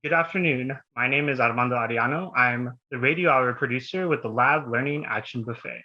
Good afternoon. My name is Armando Ariano. I'm the radio hour producer with the Lab Learning Action Buffet.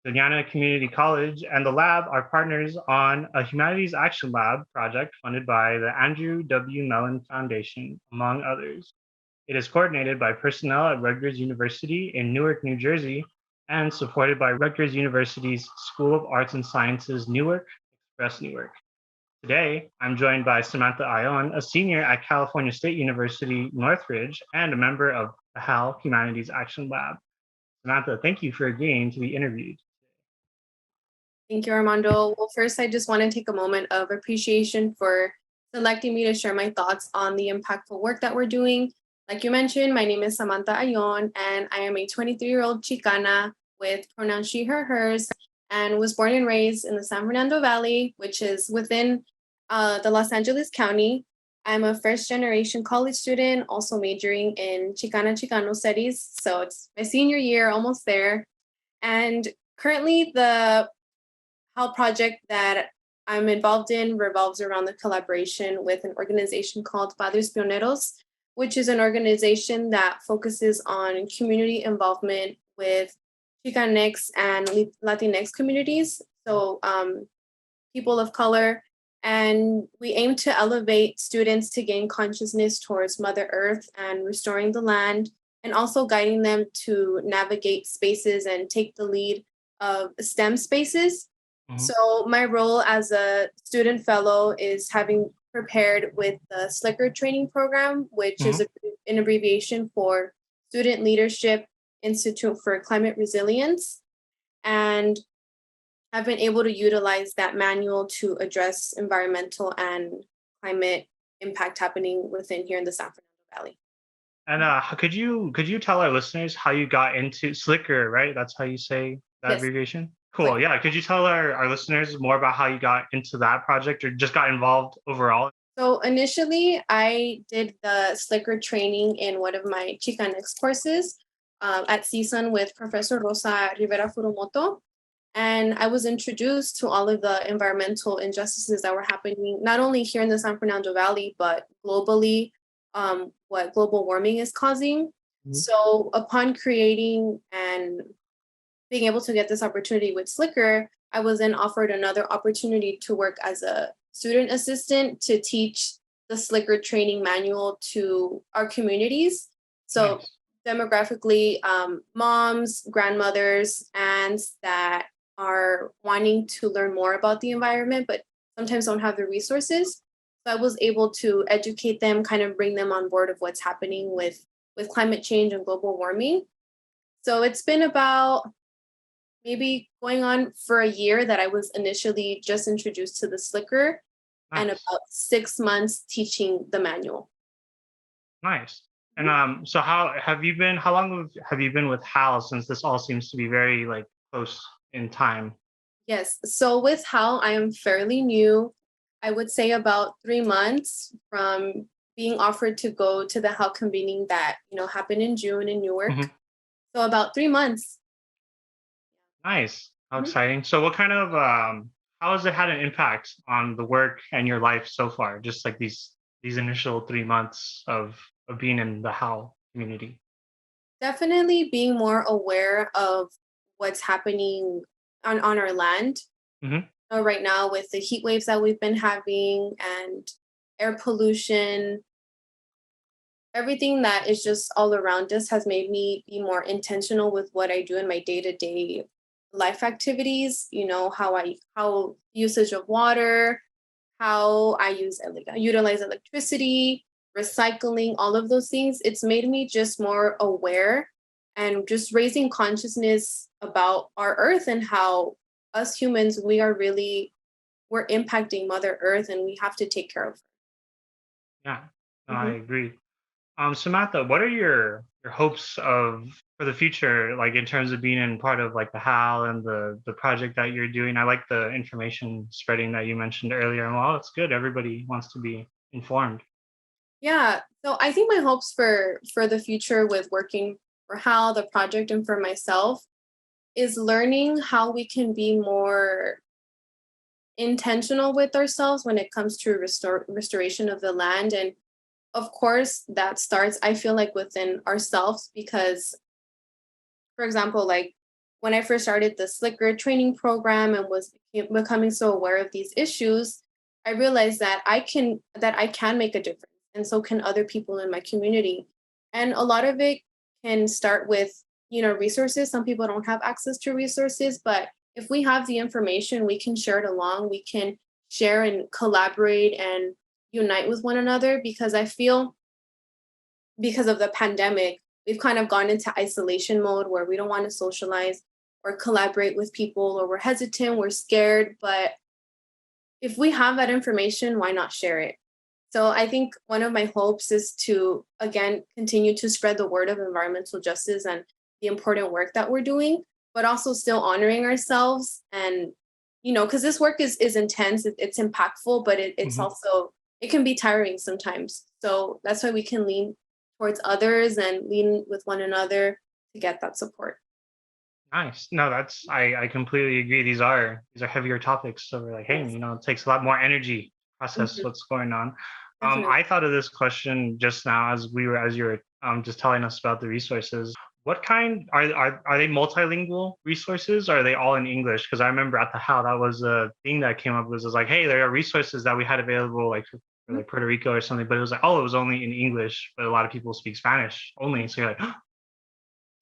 Doña Ana Community College and the lab are partners on a Humanities Action Lab project funded by the Andrew W. Mellon Foundation, among others. It is coordinated by personnel at Rutgers University in Newark, New Jersey, and supported by Rutgers University's School of Arts and Sciences, Newark, Express Newark. Today, I'm joined by Samantha Ion, a senior at California State University, Northridge, and a member of the HAL Humanities Action Lab. Samantha, thank you for agreeing to be interviewed. Thank you, Armando. Well, first, I just want to take a moment of appreciation for selecting me to share my thoughts on the impactful work that we're doing. Like you mentioned, my name is Samantha Ayon, and I am a 23-year-old Chicana with pronouns she, her, hers, and was born and raised in the San Fernando Valley, which is within the Los Angeles County. I'm a first-generation college student, also majoring in Chicano studies. So it's my senior year, almost there. And currently, the HAL project that I'm involved in revolves around the collaboration with an organization called Padres Pioneros, which is an organization that focuses on community involvement with Chicanx and Latinx communities, so people of color. And we aim to elevate students to gain consciousness towards Mother Earth and restoring the land, and also guiding them to navigate spaces and take the lead of STEM spaces. So my role as a student fellow is having prepared with the SLICKR training program, which is an abbreviation for Student Leadership Institute for Climate Resilience. And I've been able to utilize that manual to address environmental and climate impact happening within here in the San Fernando Valley. And could you tell our listeners how you got into SLICKR, right? That's how you say that Yes. abbreviation? Cool. Yeah. Could you tell our listeners more about how you got into that project or just got involved overall? So initially, I did the SLICKR training in one of my Chicanx courses at CSUN with Professor Rosa Rivera Furumoto. And I was introduced to all of the environmental injustices that were happening, not only here in the San Fernando Valley, but globally, what global warming is causing. So upon creating and being able to get this opportunity with SLICKR, I was then offered another opportunity to work as a student assistant to teach the SLICKR training manual to our communities. So demographically, moms, grandmothers, aunts that are wanting to learn more about the environment, but sometimes don't have the resources. So I was able to educate them, kind of bring them on board of what's happening with climate change and global warming. So it's been about maybe going on for a year that I was initially just introduced to the SLICKR, and about 6 months teaching the manual. Nice. And so how long have you been with HAL, since this all seems to be very like close in time? Yes. So with HAL, I am fairly new. I would say about 3 months from being offered to go to the HAL convening that, happened in June in Newark. So about 3 months. Nice. How exciting. So what kind of how has it had an impact on the work and your life so far? Just like these initial 3 months of being in the HAL community. Definitely being more aware of what's happening on our land. Right now with the heat waves that we've been having and air pollution, everything that is just all around us has made me be more intentional with what I do in my day-to-day life activities. How usage of water, how I utilize electricity, recycling, all of those things. It's made me just more aware and just raising consciousness about our earth and how us humans, we're impacting Mother Earth and we have to take care of her. Yeah, no, I agree. Samantha, what are your hopes for the future, like in terms of being in part of like the HAL and the project that you're doing? I like the information spreading that you mentioned earlier. And well, it's good. Everybody wants to be informed. Yeah. So I think my hopes for the future with working for HAL, the project, and for myself is learning how we can be more intentional with ourselves when it comes to restoration of the land, and of course, that starts, I feel like, within ourselves because, for example, like when I first started the Slicker training program and was becoming so aware of these issues, I realized that I can make a difference, and so can other people in my community. And a lot of it can start with resources. Some people don't have access to resources, but if we have the information, we can share it along. We can share and collaborate and unite with one another because I feel because of the pandemic, we've kind of gone into isolation mode where we don't want to socialize or collaborate with people, or we're hesitant, we're scared. But if we have that information, why not share it? So I think one of my hopes is to, again, continue to spread the word of environmental justice and the important work that we're doing, but also still honoring ourselves. And, because this work is intense, it's impactful, but it's Mhm. also, it can be tiring sometimes. So that's why we can lean towards others and lean with one another to get that support. Nice. No, I completely agree. These are heavier topics. So we're like, hey, Yes. it takes a lot more energy to process Mhm. what's going on. Definitely. I thought of this question just now as you were just telling us about the resources. What kind are they multilingual resources? Or are they all in English? Because I remember at the How that was a thing that came up was like, hey, there are resources that we had available like for like Puerto Rico or something, but it was like, oh, it was only in English, but a lot of people speak Spanish only. So you're like,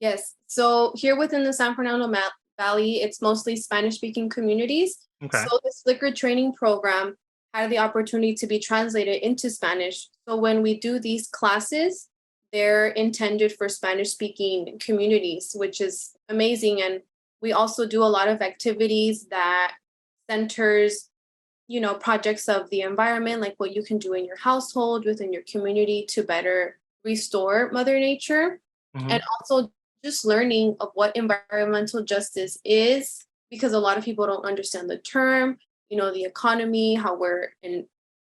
Yes. So here within the San Fernando Valley, it's mostly Spanish speaking communities. okay. So the Slicker training program had the opportunity to be translated into Spanish. So when we do these classes, they're intended for Spanish speaking communities, which is amazing. And we also do a lot of activities that centers, projects of the environment, like what you can do in your household, within your community to better restore Mother Nature. And Mhm. also just learning of what environmental justice is, because a lot of people don't understand the term, the economy, how we're in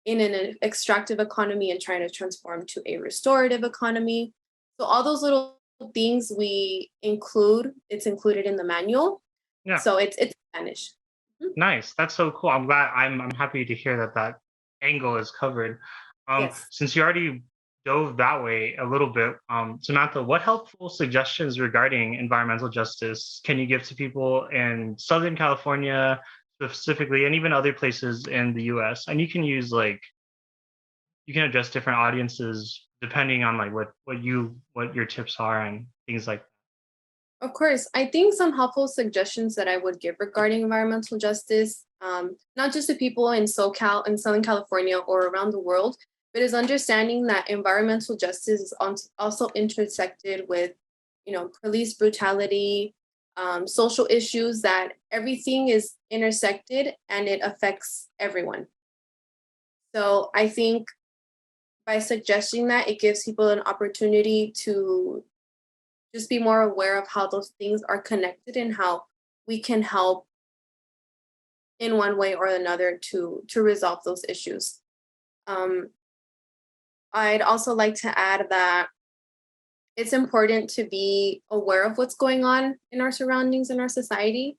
an extractive economy and trying to transform to a restorative economy. So all those little things it's included in the manual. Yeah. So it's Spanish. Mhm. Nice. That's so cool. I'm happy to hear that that angle is covered. Yes. Since you already dove that way a little bit, Samantha, what helpful suggestions regarding environmental justice can you give to people in Southern California specifically, and even other places in the U.S.? And you can use you can address different audiences depending on like what your tips are and things like. Of course, I think some helpful suggestions that I would give regarding environmental justice, not just to people in SoCal and Southern California or around the world, but is understanding that environmental justice is also intersected with, police brutality, social issues. That everything is intersected and it affects everyone. So I think by suggesting that, it gives people an opportunity to just be more aware of how those things are connected and how we can help in one way or another to resolve those issues. Um, I'd also like to add that it's important to be aware of what's going on in our surroundings in our society,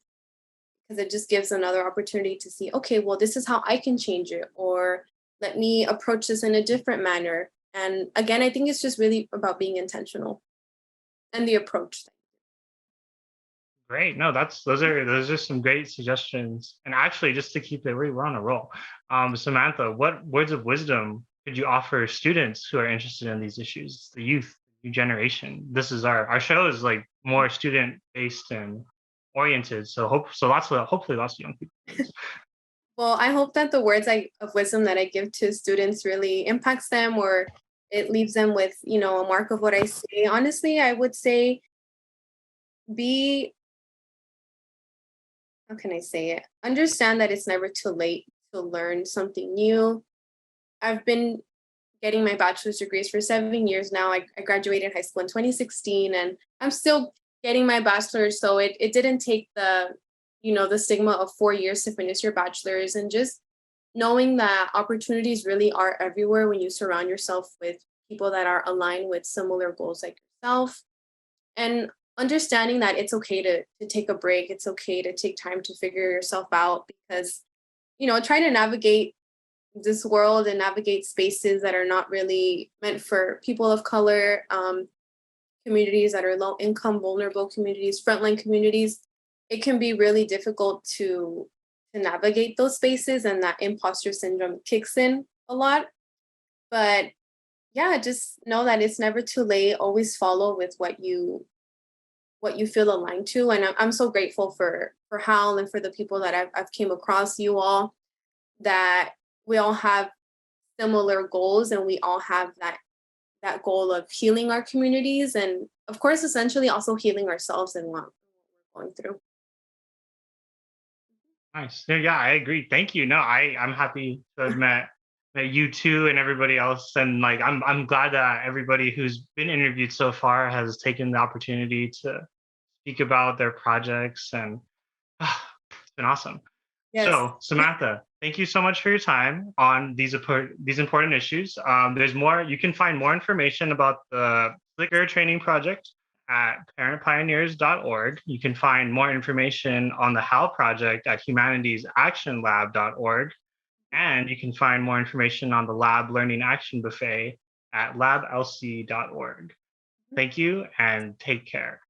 because it just gives another opportunity to see, okay, well, this is how I can change it, or let me approach this in a different manner. And again, I think it's just really about being intentional and the approach. Great. No, that's those are some great suggestions. And actually, just to keep it, we're on a roll. Samantha, what words of wisdom could you offer students who are interested in these issues, the youth, new generation? This is our show is like more student based and oriented. So hopefully lots of young people. Well, I hope that the of wisdom that I give to students really impacts them, or it leaves them with, a mark of what I say. Honestly, I would say be, how can I say it? Understand that it's never too late to learn something new. I've been getting my bachelor's degrees for 7 years now. I graduated high school in 2016 and I'm still getting my bachelor's. So it didn't take the stigma of 4 years to finish your bachelor's, and just knowing that opportunities really are everywhere when you surround yourself with people that are aligned with similar goals like yourself, and understanding that it's okay to take a break. It's okay to take time to figure yourself out, because trying to navigate this world and navigate spaces that are not really meant for people of color, communities that are low income, vulnerable communities, frontline communities, it can be really difficult to navigate those spaces, and that imposter syndrome kicks in a lot. But yeah, just know that it's never too late. Always follow with what you feel aligned to. And I'm so grateful for HAL and for the people that I've came across, you all, that we all have similar goals, and we all have that goal of healing our communities, and of course essentially also healing ourselves and what we're going through. Nice. Yeah, I agree. Thank you. No, I'm happy to have met you too and everybody else. And like I'm glad that everybody who's been interviewed so far has taken the opportunity to speak about their projects, and it's been awesome. Yes. So, Samantha, thank you so much for your time on these important issues. There's more. You can find more information about the Flickr training project at parentpioneers.org. You can find more information on the HAL project at humanitiesactionlab.org. And you can find more information on the Lab Learning Action Buffet at lablc.org. Thank you and take care.